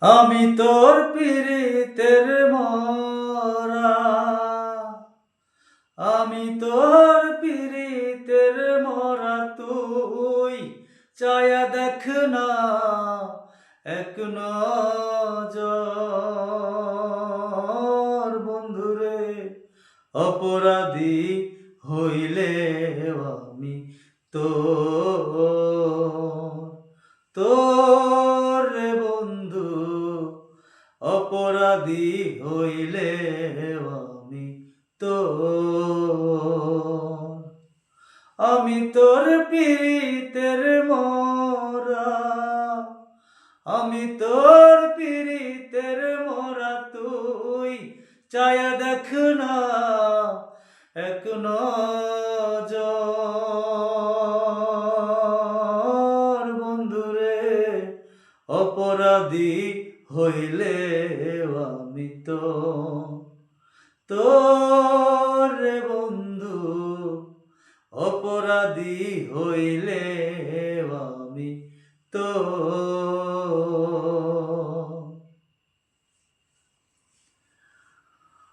আমি তোর পীড়িতের মরা, আমি তোর পীড়িতের মরা, তুই চায়া দেখ না এক নজর। বন্ধুরে অপরাধী হইলে আমি তোর রে বন্ধু, অপরাধী হইলে আমি আমি তোর পীড়িতের মরা, আমি তোর পীড়িতের মরা, তুই চায়া দেখ না এক নজর। বন্ধুরে অপরাধী হইলে আমি তোর রে বন্ধু, অপরাধী হইলে আমি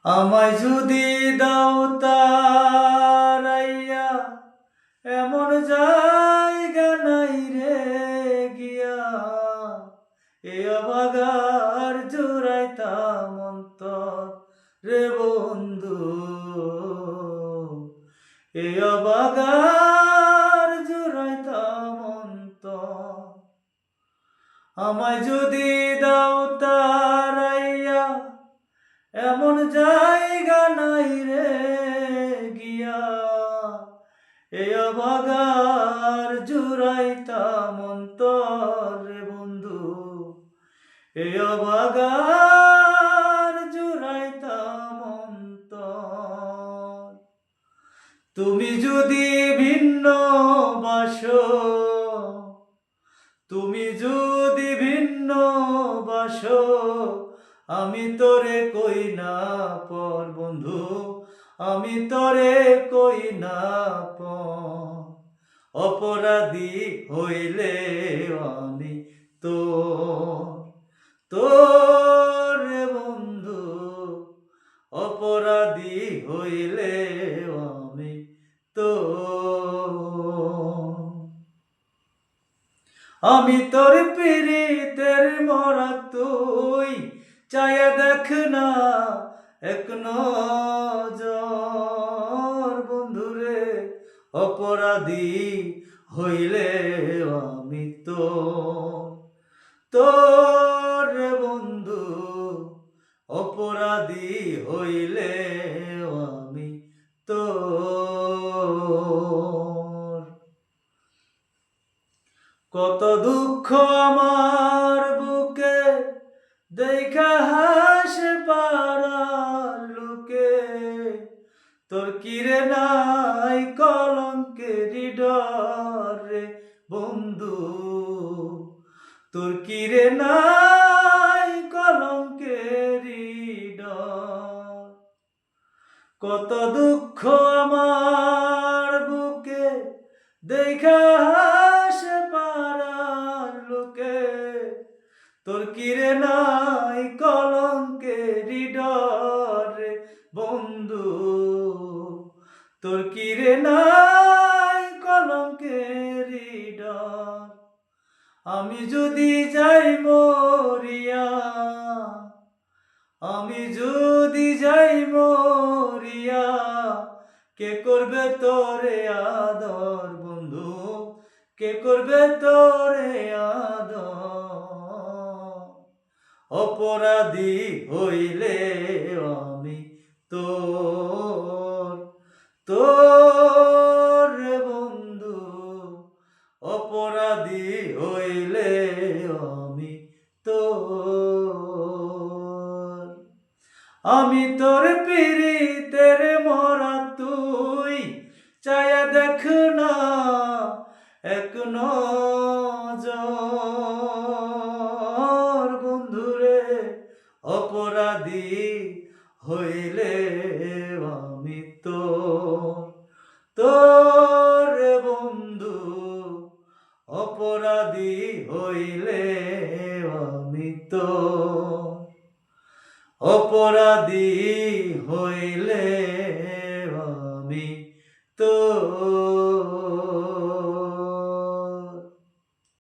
আমায় যদি দাও তারাইয়া, এমন জায়গা নাই রে গিয়া, এ অবাগার জোড়াইতাম অন্তর রে বন্ধু, এ অবাগার জোড়াইতাম অন্তর। আমায় যদি দাও তারাইয়া, এমন জায়গা নাই রে গিয়া, এ অবাগার জুড়াইতাম অন্তর রে বন্ধু, এ অবাগার জুড়াইতাম অন্তর। তুমি যদি ভিন্ন বাসো, তুমি যদি ভিন্ন বাসো, আমি তোরে কই না পর বন্ধু, আমি তোরে কই না পর। অপরাধী হইলে আমি তোর রে বন্ধু, অপরাধী হইলে আমি আমি তোর পীড়িতের মরা, তুই চায়া দেখ না এক নজর। বন্ধুরে অপরাধী হইলে আমি তোর রে বন্ধু, অপরাধী হইলে আমি কত দুঃখ আমার বুকে দেখা হাসে পাড়ার লোকে, তোর কিরে নাই কলঙ্কের ডর রে বন্ধু, তোর কিরে নাই কলঙ্কের ডর। কত দুঃখ আমার বুকে দেখা হাসে পাড়ার লোকে, তোর কিরে নাই কলঙ্কের ডর রে বন্ধু, তোর কিরে নাই কলঙ্কের ডর। আমি যদি যাই মরিয়া, আমি যদি যাই মরিয়া, কে করবে তোরে আদর বন্ধু, কে করবে তোরে আদর। অপরাধী হইলে আমি তোর রে বন্ধু, অপরাধী হইলে আমি আমি তোর পীড়িতের মরা, তুই চায়া দেখ না এক নজর। বন্ধুরে অপরাধী হইলে আমি তোর বন্ধু, অপরাধী হইলে আমি তো অপরাধী হইলে